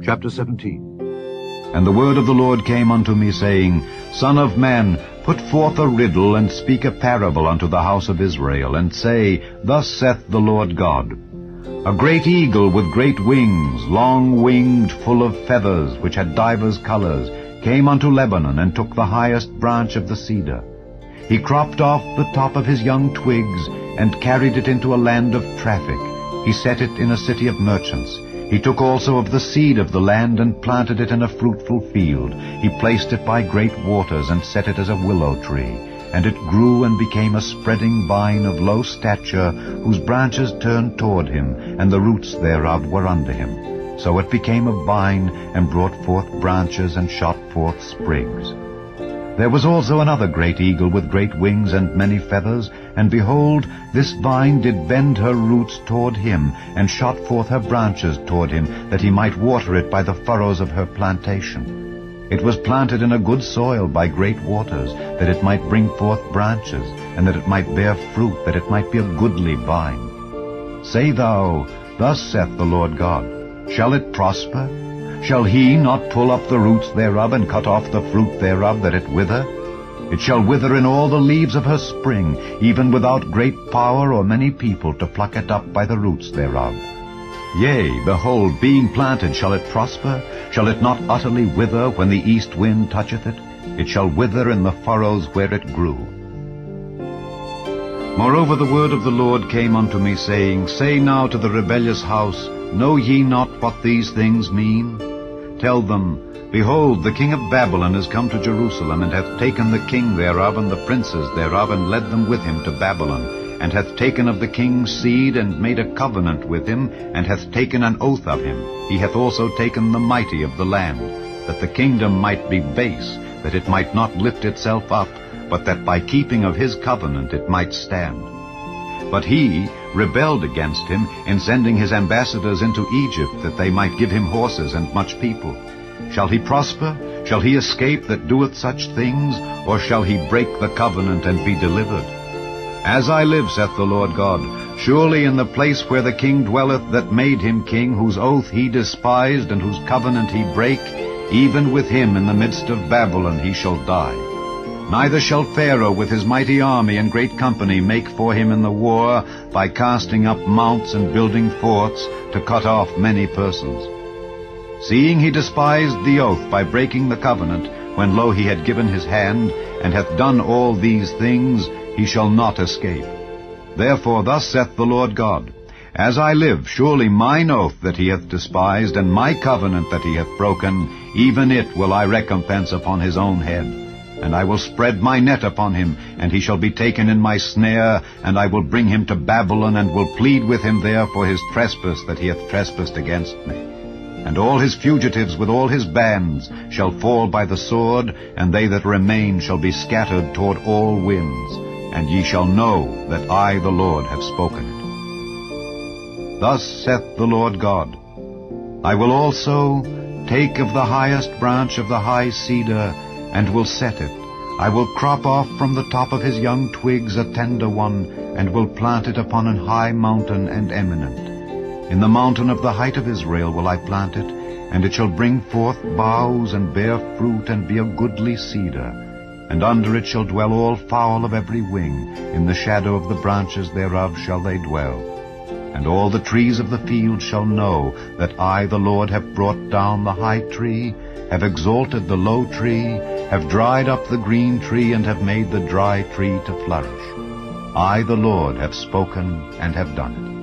Chapter 17. And the word of the Lord came unto me, saying, Son of man, put forth a riddle, and speak a parable unto the house of Israel, and say, Thus saith the Lord God, A great eagle with great wings, long-winged, full of feathers, which had divers colors, came unto Lebanon, and took the highest branch of the cedar. He cropped off the top of his young twigs, and carried it into a land of traffic. He set it in a city of merchants. He took also of the seed of the land, and planted it in a fruitful field. He placed it by great waters, and set it as a willow tree. And it grew and became a spreading vine of low stature, whose branches turned toward him, and the roots thereof were under him. So it became a vine, and brought forth branches, and shot forth sprigs. There was also another great eagle with great wings and many feathers, and behold, this vine did bend her roots toward him, and shot forth her branches toward him, that he might water it by the furrows of her plantation. It was planted in a good soil by great waters, that it might bring forth branches, and that it might bear fruit, that it might be a goodly vine. Say thou, Thus saith the Lord God, Shall it prosper? Shall he not pull up the roots thereof, and cut off the fruit thereof, that it wither? It shall wither in all the leaves of her spring, even without great power or many people to pluck it up by the roots thereof. Yea, behold, being planted, shall it prosper? Shall it not utterly wither when the east wind toucheth it? It shall wither in the furrows where it grew. Moreover the word of the Lord came unto me, saying, Say now to the rebellious house, Know ye not what these things mean? Tell them, Behold, the king of Babylon is come to Jerusalem, and hath taken the king thereof and the princes thereof, and led them with him to Babylon, and hath taken of the king's seed, and made a covenant with him, and hath taken an oath of him. He hath also taken the mighty of the land, that the kingdom might be base, that it might not lift itself up, but that by keeping of his covenant it might stand. But he rebelled against him in sending his ambassadors into Egypt, that they might give him horses and much people. Shall he prosper? Shall he escape that doeth such things? Or shall he break the covenant and be delivered? As I live, saith the Lord God, surely in the place where the king dwelleth that made him king, whose oath he despised and whose covenant he brake, even with him in the midst of Babylon he shall die. Neither shall Pharaoh with his mighty army and great company make for him in the war, by casting up mounts and building forts, to cut off many persons. Seeing he despised the oath by breaking the covenant, when lo he had given his hand, and hath done all these things, he shall not escape. Therefore thus saith the Lord God, As I live, surely mine oath that he hath despised, and my covenant that he hath broken, even it will I recompense upon his own head. And I will spread my net upon him, and he shall be taken in my snare, and I will bring him to Babylon, and will plead with him there for his trespass that he hath trespassed against me. And all his fugitives with all his bands shall fall by the sword, and they that remain shall be scattered toward all winds. And ye shall know that I the Lord have spoken it. Thus saith the Lord God, I will also take of the highest branch of the high cedar, and will set it. I will crop off from the top of his young twigs a tender one, and will plant it upon an high mountain and eminent. In the mountain of the height of Israel will I plant it, and it shall bring forth boughs, and bear fruit, and be a goodly cedar. And under it shall dwell all fowl of every wing, in the shadow of the branches thereof shall they dwell. And all the trees of the field shall know that I the Lord have brought down the high tree, have exalted the low tree, have dried up the green tree, and have made the dry tree to flourish. I the Lord have spoken and have done it.